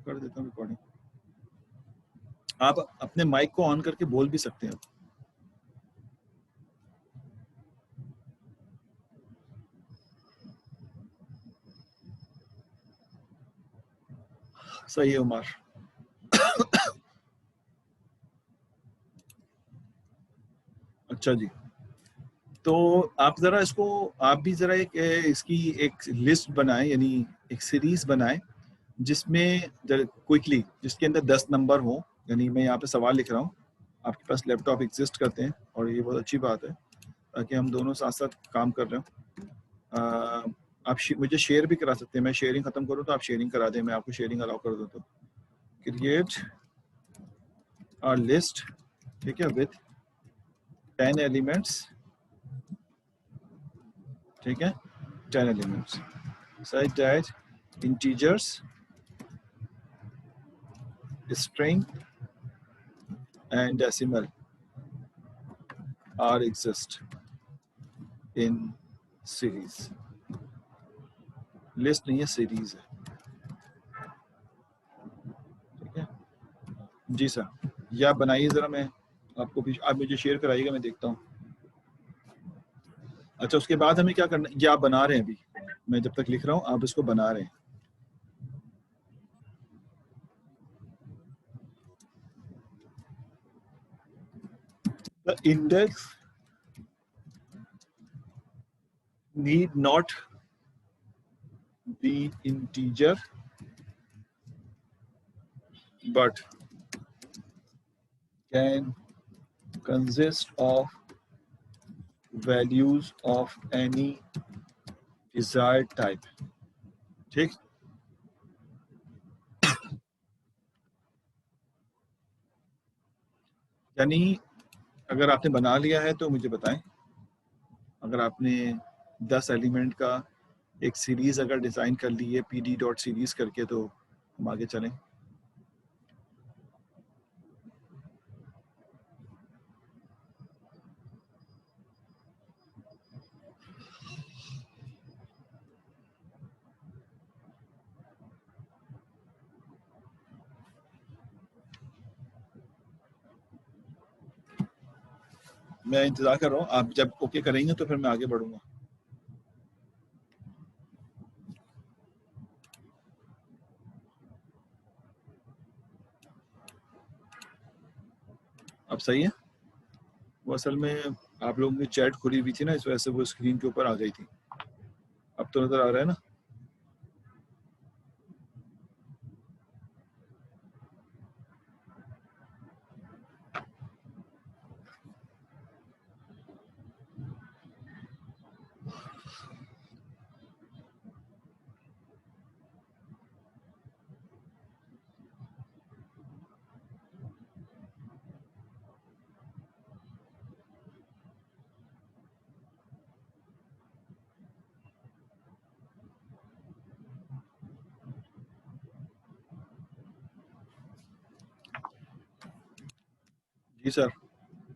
कर देता हूँ रिकॉर्डिंग। आप अपने माइक को ऑन करके बोल भी सकते हैं। सही है उमर। अच्छा जी, तो आप जरा इसको, आप भी जरा एक इसकी एक लिस्ट बनाएं, यानी एक सीरीज बनाएं जिसमें क्विकली, जिसके अंदर 10 नंबर हो। यानी मैं यहाँ पे सवाल लिख रहा हूँ, आपके पास लैपटॉप एग्जिस्ट करते हैं और ये बहुत अच्छी बात है ताकि हम दोनों साथ साथ काम कर रहे हो। आप मुझे शेयर भी करा सकते हैं, मैं शेयरिंग खत्म करूँ तो आप शेयरिंग करा दें, मैं आपको शेयरिंग अलाउ कर दूँ। तो क्रिएट अ लिस्ट, ठीक है, विथ 10 एलिमेंट्स, ठीक है, 10 elements such that integers, string and decimal are exist in series. List नहीं है, सीरीज है, ठीक है जी सर। या बनाइए जरा, मैं आपको भी, आप मुझे शेयर कराइएगा, मैं देखता हूँ। अच्छा, उसके बाद हमें क्या करना है? ये आप बना रहे हैं अभी, मैं जब तक लिख रहा हूँ आप इसको बना रहे हैं। The index need not be integer but can consist of values of any desired type, ठीक। यानी अगर आपने बना लिया है तो मुझे बताएं, अगर आपने 10 एलिमेंट का एक सीरीज अगर डिजाइन कर ली है pd.series करके, तो हम आगे चलें। मैं इंतजार कर रहा हूँ, आप जब ओके करेंगे तो फिर मैं आगे बढ़ूंगा। अब सही है? वो असल में आप लोगों की चैट खुली हुई थी ना, इस वजह से वो स्क्रीन के ऊपर आ गई थी। अब तो नजर आ रहा है ना? जी सर,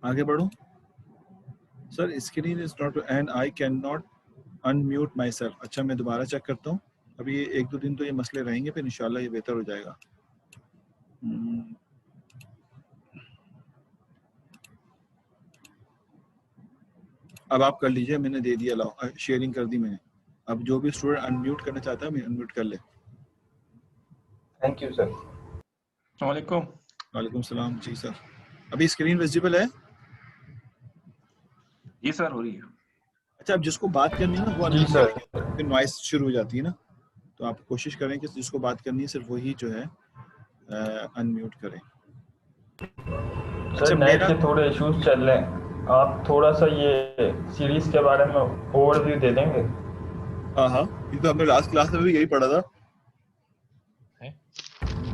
आगे बढ़ूं? Sir screen is not and I can not unmute my self. अच्छा, मैं दोबारा चेक करता हूँ। अभी ये 1-2 दिन तो ये मसले रहेंगे, फिर इंशाल्लाह ये बेहतर हो जाएगा। अब आप कर लीजिए, मैंने दे दिया अलाउ, शेयरिंग कर दी मैंने। अब जो भी स्टूडेंट अनम्यूट करना चाहता है मैं अनम्यूट कर ले। Thank you sir. वालेकुम। वालेकुम सलाम। जी सर, अभी स्क्रीन विजिबल है? जी सर, हो रही है। अच्छा, अब जिसको बात करनी है ना वो जी अनम्यूट सर। करें, फिर नॉइस शुरू हो जाती है ना, तो आप कोशिश करें कि जिसको बात करनी है सिर्फ वही जो है अनम्यूट करें। सर अच्छा, नेट मेरा के थोड़े इश्यूज चल रहे हैं, आप थोड़ा सा ये सीरीज के बारे में ओवरव्यू दे देंगे? हाँ हाँ, ये तो हमने लास्ट क्लास में भी यही पढ़ा था।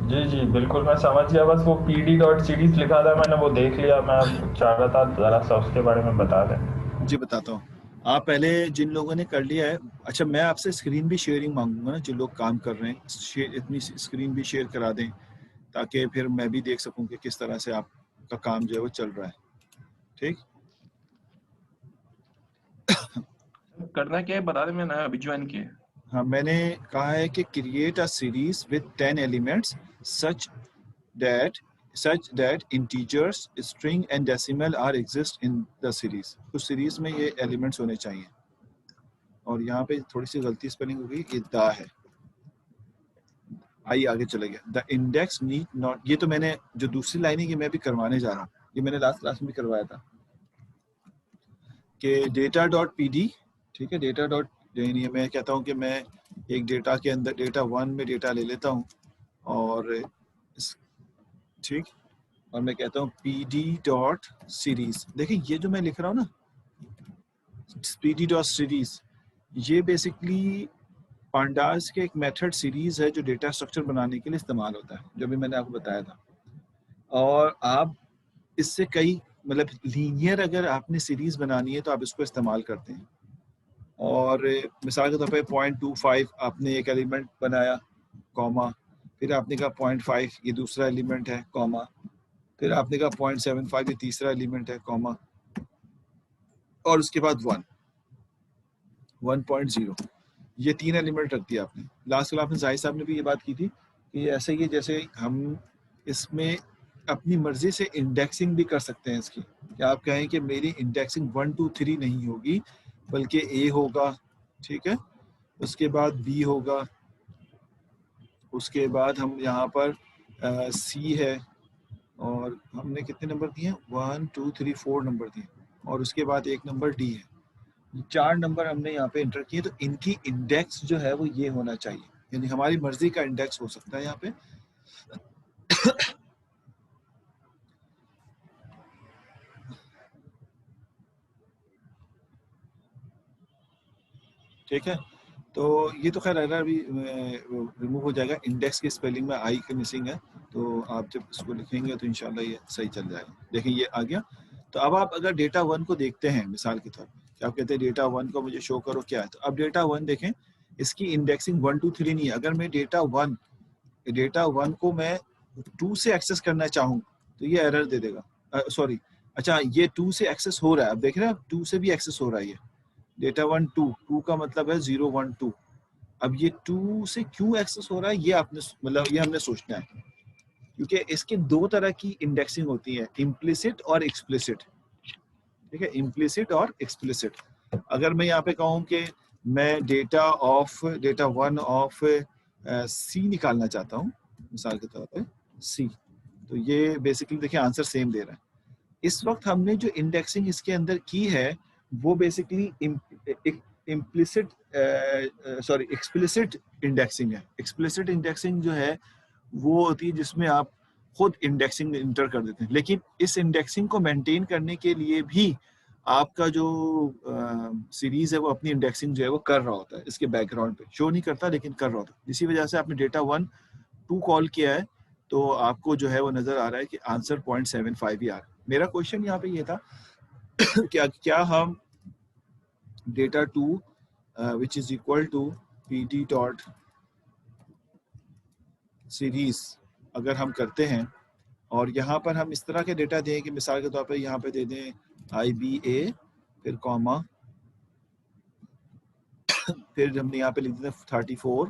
जी जी बिल्कुल, मैं समझ गया, बस वो pd.series लिखा था मैंने, वो देख लिया। मैं चाह रहा था जरा सा उसके बारे में बता दें। जी बताता हूँ। आप पहले जिन लोगों ने कर लिया है, अच्छा मैं आपसे स्क्रीन भी शेयरिंग मांगूंगा ना, जिन लोग काम कर रहे हैं इतनी स्क्रीन भी शेयर करा दें ताकि फिर मैं भी देख सकूं कि किस तरह से आपका काम जो है वो चल रहा है, ठीक। करना क्या है बता दें, मैंने अभी ज्वाइन किया है। हाँ, मैंने कहा है कि create a series with 10 elements such that integers, string and decimal are exist in the series. तो सीरीज में ये एलिमेंट्स होने चाहिए। और यहाँ पे थोड़ी सी गलती स्पेलिंग हो गई, ये द है, आई आगे चले गया। द इंडेक्स नीड नॉट, ये तो मैंने जो दूसरी लाइन है ये मैं भी करवाने जा रहा हूँ, ये मैंने लास्ट क्लास में भी करवाया था कि डेटा डॉट पी डी, ठीक है, डेटा डॉट, यानी मैं कहता हूँ कि मैं एक डेटा के अंदर डेटा 1 में डेटा ले लेता हूँ और ठीक, और मैं कहता हूँ पी डी डॉट सीरीज। देखिए ये जो मैं लिख रहा हूँ ना, पी डी डॉट सीरीज, ये बेसिकली पांडास के एक मेथड सीरीज है जो डेटा स्ट्रक्चर बनाने के लिए इस्तेमाल होता है, जो भी मैंने आपको बताया था। और आप इससे कई, मतलब लीनियर अगर आपने सीरीज बनानी है तो आप इसको इस्तेमाल करते हैं। और मिसाल के तौर पे 0.25 आपने एक एलिमेंट बनाया, कॉमा, फिर आपने कहा 0.5 ये दूसरा एलिमेंट है, कॉमा, फिर आपने कहा 0.75 ये तीसरा एलिमेंट है, कॉमा, और उसके बाद 1.0, ये 3 एलिमेंट रख दिया आपने। लास्ट क्लास में जाहिर साहब ने भी ये बात की थी कि ऐसे ही जैसे हम इसमें अपनी मर्जी से इंडेक्सिंग भी कर सकते हैं इसकी, कि आप कहें कि मेरी इंडेक्सिंग 1 2 3 नहीं होगी बल्कि ए होगा, ठीक है, उसके बाद बी होगा, उसके बाद हम यहाँ पर सी है, और हमने कितने नंबर दिए हैं, 1 2 3 4 नंबर दिए, और उसके बाद एक नंबर डी है। 4 नंबर हमने यहाँ पे एंटर किए, तो इनकी इंडेक्स जो है वो ये होना चाहिए, यानी हमारी मर्जी का इंडेक्स हो सकता है यहाँ पे। ठीक है, तो ये तो खैर एरर भी रिमूव हो जाएगा। इंडेक्स की स्पेलिंग में आई का मिसिंग है, तो आप जब इसको लिखेंगे तो इंशाल्लाह ये सही चल जाएगा। देखिए ये आ गया। तो अब आप अगर डेटा 1 को देखते हैं मिसाल के तौर पे, आप कहते हैं डेटा 1 को मुझे शो करो क्या है, तो अब डेटा 1 देखें, इसकी इंडेक्सिंग 1 2 3 नहीं है। अगर मैं डेटा 1 को मैं 2 से एक्सेस करना चाहूँ तो ये एरर दे देगा। सॉरी, अच्छा ये 2 से एक्सेस हो रहा है, अब देख रहे हैं 2 से भी एक्सेस हो रहा है। ये डेटा 1 2 का मतलब है 0 1 2। अब ये 2 से क्यों एक्सेस हो रहा है, ये आपने मतलब ये हमने सोचना है, क्योंकि इसके 2 तरह की इंडेक्सिंग होती है, इम्प्लिसिट और एक्सप्लिसिट। ठीक है, इम्प्लिसिट और एक्सप्लिसिट। अगर मैं यहाँ पे कहूँ कि मैं डेटा 1 ऑफ सी निकालना चाहता हूँ मिसाल के तौर पे सी, तो ये बेसिकली देखिए आंसर सेम दे रहा है। इस वक्त हमने जो इंडेक्सिंग इसके अंदर की है वो basically implicit sorry explicit indexing है। एक्सप्लिसिट इंडेक्सिंग जो है वो होती है जिसमें आप खुद इंडेक्सिंग इंटर कर देते हैं, लेकिन इस इंडेक्सिंग को मेंटेन करने के लिए भी आपका जो सीरीज है वो अपनी इंडेक्सिंग जो है वो कर रहा होता है, इसके बैकग्राउंड पे शो नहीं करता लेकिन कर रहा होता है। इसी वजह से आपने डेटा 1 2 कॉल किया है तो आपको जो है वो नजर आ रहा है कि आंसर 0.75 ही आ रहा है। मेरा क्वेश्चन यहाँ पे ये था क्या हम data 2 which is equal to P D dot series अगर हम करते हैं और यहाँ पर हम इस तरह के डेटा दें कि मिसाल के तौर पर यहाँ पे दे दें IBA, फिर कॉमा, फिर हमने यहाँ पे लिख देते 34,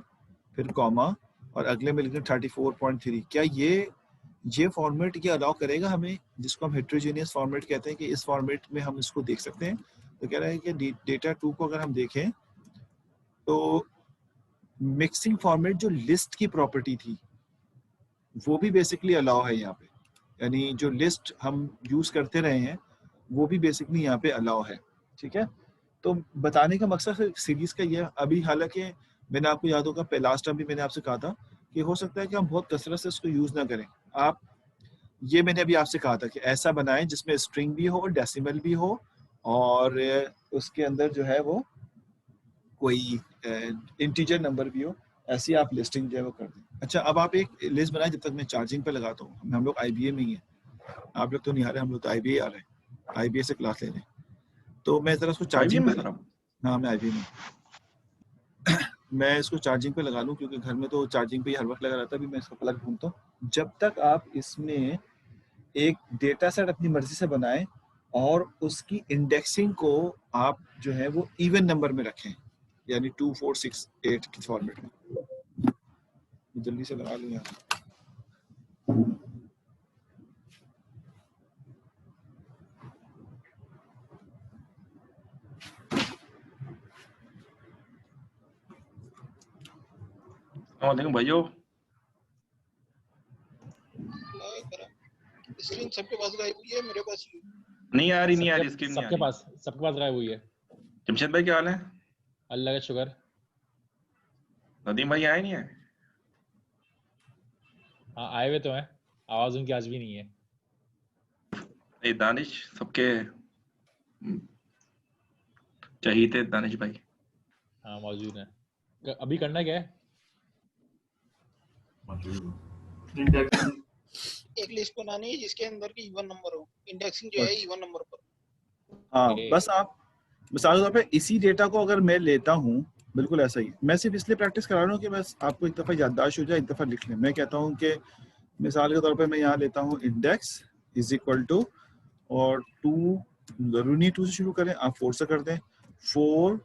फिर कॉमा, और अगले में लिख दें 34.3। क्या ये फॉर्मेट ये अलाउ करेगा हमें, जिसको हम हेट्रोजेनियस फॉर्मेट कहते हैं, कि इस फॉर्मेट में हम इसको देख सकते हैं? तो कह रहा है कि डेटा 2 को अगर हम देखें तो मिक्सिंग फॉर्मेट जो लिस्ट की प्रॉपर्टी थी वो भी बेसिकली अलाउ है यहाँ पे, यानी जो लिस्ट हम यूज करते रहे हैं वो भी बेसिकली यहाँ पे अलाउ है। ठीक है, तो बताने का मकसद सीरीज का ये, अभी हालांकि मैंने आपको याद होगा लास्ट टाइम भी मैंने आपसे कहा था कि हो सकता है कि हम बहुत कसरत से इसको यूज ना करें। आप ये मैंने अभी आपसे कहा था कि ऐसा बनाएं जिसमें स्ट्रिंग भी हो, डेसिमल भी हो, और उसके अंदर जो है वो कोई इंटीजर नंबर भी हो, ऐसी आप लिस्टिंग जो है वो कर दें। अच्छा, अब आप एक लिस्ट बनाएं, जब तक मैं चार्जिंग पे लगाता हूँ। हम लोग IBA में ही हैं, आप लोग तो नहीं आ रहे, हम लोग तो IBA आ रहे हैं, IBA से क्लास ले रहे हैं। तो मैं जरा उसको चार्जिंग पे, हाँ मैं IBA में, मैं इसको चार्जिंग पे लगा लूँ क्योंकि घर में तो चार्जिंग पे ही हर वक्त लगा रहता है। अभी मैं इसको प्लग ढूंढता हूँ। जब तक आप इसमें एक डेटा सेट अपनी मर्जी से बनाएं और उसकी इंडेक्सिंग को आप जो है वो इवन नंबर में रखें। यानी 2468 के फॉर्मेट में। जल्दी से लगा लूँ यार। वालेकुम भाइयों। स्क्रीन सबके पास गायब हुई है, मेरे पास ही। नहीं आ रही, नहीं आ रही स्क्रीन, नहीं आ सबके रही। पास गायब हुई है। जमशेद भाई क्या हाल है? अल्लाह का शुक्र। नदीम भाई आए नहीं है? हाँ आए हुए तो हैं, आवाज उनकी आज भी नहीं है। ये दानिश सबके चाहिए दानिश भाई। हाँ मौजूद है। अभी करना क्या है? एक लिस्ट बनानी है जिसके अंदर की इवन नंबर हो, इंडेक्सिंग जो है इवन नंबर पर। हाँ बस आप मिसाल के तौर पे इसी डेटा को अगर मैं लेता हूँ, बिल्कुल ऐसा ही, मैं सिर्फ इसलिए प्रैक्टिस करा रहा हूँ कि बस आपको एक दफ़ा याददाश्त हो जाए, एक दफ़ा लिख लें। मैं कहता हूँ कि मिसाल के तौर पे मैं यहाँ लेता हूँ इंडेक्स इज इक्वल टू, और 2 जरूरी नहीं 2 से शुरू करें, आप 4 से कर दें, 4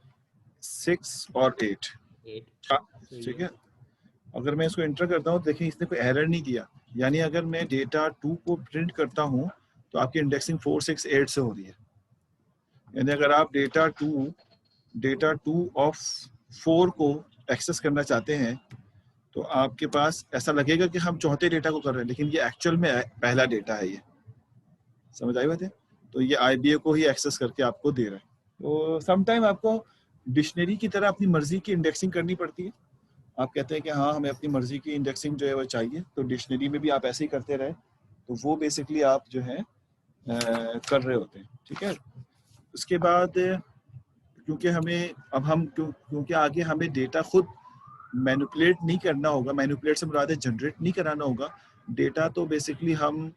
6 और 8। ठीक है, अगर मैं इसको एंटर करता हूँ, देखें इसने कोई एरर नहीं दिया, यानी अगर मैं डेटा 2 को प्रिंट करता हूँ तो आपकी इंडेक्सिंग 4 6 8 से हो रही है। यानी अगर आप डेटा 2 ऑफ 4 को एक्सेस करना चाहते हैं तो आपके पास ऐसा लगेगा कि हम चौथे डेटा को कर रहे हैं, लेकिन ये एक्चुअल में पहला डेटा है। ये समझ आई बात है? तो ये IBA को ही एक्सेस करके आपको दे रहा है। तो समटाइम आपको डिक्शनरी की तरह अपनी मर्जी की इंडेक्सिंग करनी पड़ती है। आप कहते हैं कि हाँ हमें अपनी मर्जी की इंडेक्सिंग जो है वो चाहिए, तो डिक्शनरी में भी आप ऐसे ही करते रहे, तो वो बेसिकली आप जो है कर रहे होते हैं। ठीक है, उसके बाद क्योंकि हमें अब हम क्योंकि आगे हमें डेटा खुद मैनिपुलेट नहीं करना होगा, मैनिपुलेट से मुराद है जनरेट नहीं कराना होगा, डेटा तो बेसिकली हम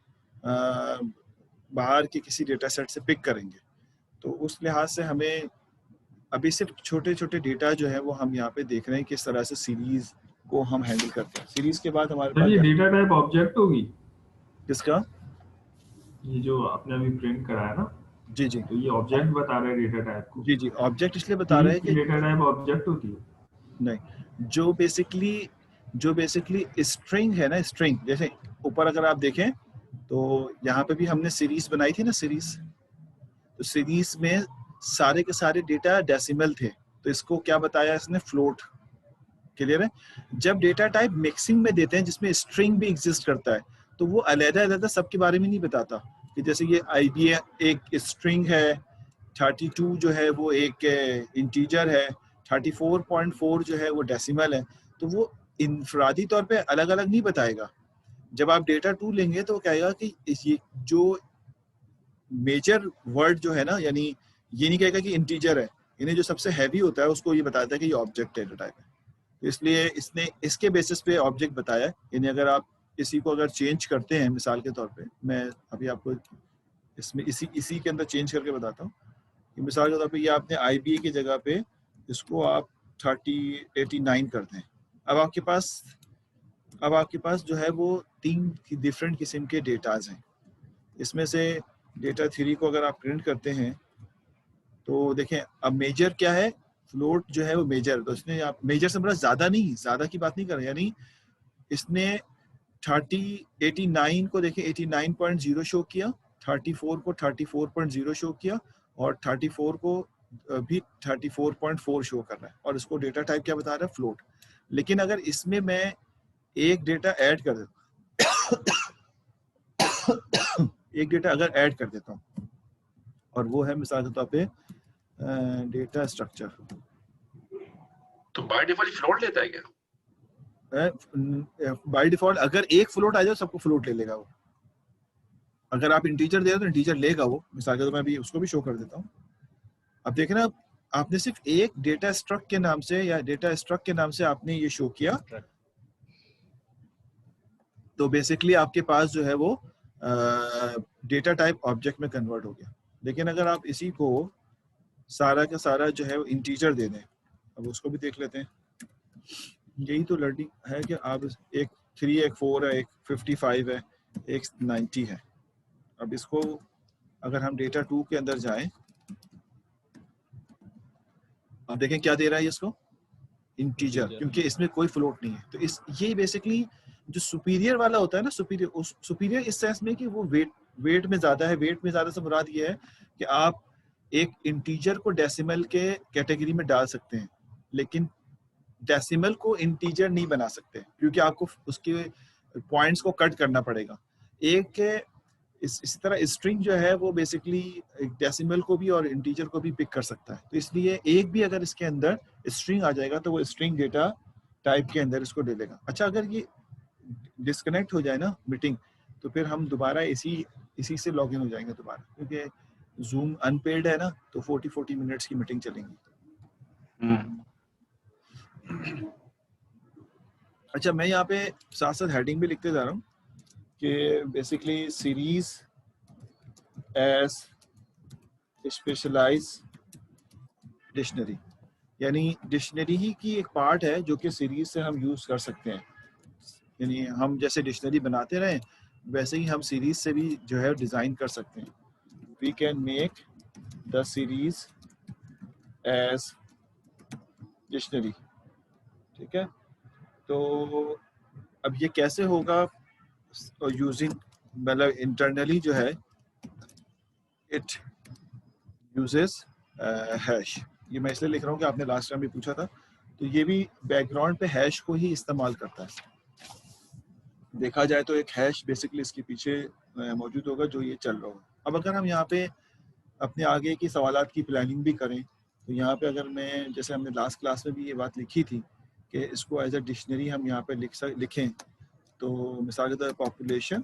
बाहर के किसी डेटा सेट से पिक करेंगे। तो उस लिहाज से हमें अभी सिर्फ छोटे छोटे डेटा जो है वो हम यहाँ पे देख रहे हैं किस तरह से सीरीज को हम हैंडल करते हैं। सीरीज के बाद हमारे पास ये डेटा टाइप ऑब्जेक्ट होगी किसका, ये जो आपने अभी प्रिंट कराया ना, जी जी, तो ये ऑब्जेक्ट बता रहा है डेटा टाइप को। जी जी, ऑब्जेक्ट इसलिए बता रहे हैं कि डेटा टाइप ऑब्जेक्ट होती है नहीं, जो बेसिकली स्ट्रिंग है ना, स्ट्रिंग जैसे ऊपर अगर आप देखें तो यहाँ पे भी हमने सीरीज बनाई थी ना, सीरीज, तो सीरीज में सारे के सारे डेटा डेसिमल थे, तो इसको क्या बताया इसने, फ्लोट। क्लियर है? जब डेटा टाइप मिक्सिंग में देते हैं जिसमें स्ट्रिंग भी एग्जिस्ट करता है, तो वो अलग-अलग सबके बारे में नहीं बताता कि जैसे ये IBA एक स्ट्रिंग है, 32 जो है वो एक इंटीजर है, 34.4 जो है वो डेसिमल है, तो वो इनफरादी तौर पे अलग अलग नहीं बताएगा। जब आप डेटा 2 लेंगे तो वो कहेगा कि ये जो मेजर वर्ड जो है ना, यानी ये नहीं कहेगा कि इंटीजर है, इन्हें जो सबसे हैवी होता है उसको ये बताता है कि ये ऑब्जेक्ट डेटा टाइप है। तो इसलिए इसने इसके बेसिस पे ऑब्जेक्ट बताया है। यानी अगर आप इसी को अगर चेंज करते हैं, मिसाल के तौर पे मैं अभी आपको इसमें इसी के अंदर चेंज करके बताता हूँ कि मिसाल के तौर पे ये आपने IBA की जगह पे इसको आप 3089 कर दें। अब आपके पास जो है वो 3 डिफरेंट किस्म के डेटाज हैं। इसमें से डेटा 3 को अगर आप प्रिंट करते हैं तो देखें अब मेजर क्या है, फ्लोट जो है वो मेजर, तो इसने आप मेजर से बड़ा ज्यादा नहीं, ज्यादा की बात नहीं कर रहे, यानी इसने 89 को देखें 89.0 शो किया, 34 को 34.0 शो किया, और 34 को भी 34.4 शो कर रहा है, और इसको डेटा टाइप क्या बता रहा है, फ्लोट। लेकिन अगर इसमें मैं एक डेटा ऐड कर देता एक डेटा अगर ऐड कर देता हूँ, और वो है मिसाल के तौर पे डेटा स्ट्रक्चर, तो बाय डिफॉल्ट फ्लोट लेता है क्या? बाय डिफॉल्ट अगर एक फ्लोट आ जाए सबको फ्लोट ले लेगा वो। अगर आप इंटीजर दे रहे हो तो इंटीजर लेगा वो। मिसाल के तौर पे मैं भी उसको भी शो कर देता हूँ। अब देखें ना, आपने सिर्फ एक डेटा स्ट्रक्ट के नाम से या डेटा स्ट्रक्ट के नाम से आपने ये शो किया, तो बेसिकली आपके पास जो है वो डेटा टाइप ऑब्जेक्ट में कन्वर्ट हो गया। लेकिन अगर आप इसी को सारा का सारा जो है वो इंटीजर दे दें, अब उसको भी देख लेते हैं। यही तो लर्निंग है कि आप एक 3 एक 4 है, एक 55 है, एक 90 है। अब इसको अगर हम डेटा 2 के अंदर जाएं, आप देखें क्या दे रहा है इसको, इंटीजर, Integer. क्योंकि इसमें कोई फ्लोट नहीं है। तो इस ये बेसिकली जो सुपीरियर वाला होता है ना, सुपीरियर इस सेंस में कि वो वेट में ज्यादा है। वेट में ज्यादा से मुराद ये है कि आप एक इंटीजर को डेसिमल के कैटेगरी में डाल सकते हैं, लेकिन डेसिमल को इंटीजर नहीं बना सकते, क्योंकि आपको उसके पॉइंट्स को कट करना पड़ेगा। एक इसी तरह स्ट्रिंग जो है वो बेसिकली डेसिमल को भी और इंटीजर को भी पिक कर सकता है। तो इसलिए एक भी अगर इसके अंदर स्ट्रिंग आ जाएगा तो वो स्ट्रिंग डेटा टाइप के अंदर इसको ले लेगा। अच्छा, अगर ये डिस्कनेक्ट हो जाए ना मीटिंग, तो फिर हम दोबारा इसी से लॉगिन हो जाएंगे दोबारा, क्योंकि जूम अनपेड है ना, तो 40 मिनट्स की मीटिंग चलेंगी। अच्छा, मैं यहाँ पे साथ साथ हेडिंग भी लिखते जा रहा हूँ कि basically series as specialized dictionary, यानी डिक्शनरी ही की एक पार्ट है जो कि सीरीज से हम यूज कर सकते हैं। यानी हम जैसे डिक्शनरी बनाते रहें वैसे ही हम सीरीज से भी जो है डिजाइन कर सकते हैं। We can make the series as dictionary, ठीक है। तो अब ये कैसे होगा, यूजिंग मतलब इंटरनली जो है इट यूजेस हैश। ये मैं इसलिए लिख रहा हूँ कि आपने लास्ट टाइम भी पूछा था, तो ये भी बैकग्राउंड पे हैश को ही इस्तेमाल करता है। देखा जाए तो एक हैश बेसिकली इसके पीछे मौजूद होगा जो ये चल रहा होगा। अब अगर हम यहाँ पे अपने आगे की सवालात की प्लानिंग भी करें, तो यहाँ पे अगर मैं, जैसे हमने लास्ट क्लास में भी ये बात लिखी थी कि इसको एज अ डिक्शनरी हम यहाँ पे लिखें, तो मिसाल के तौर पॉपुलेशन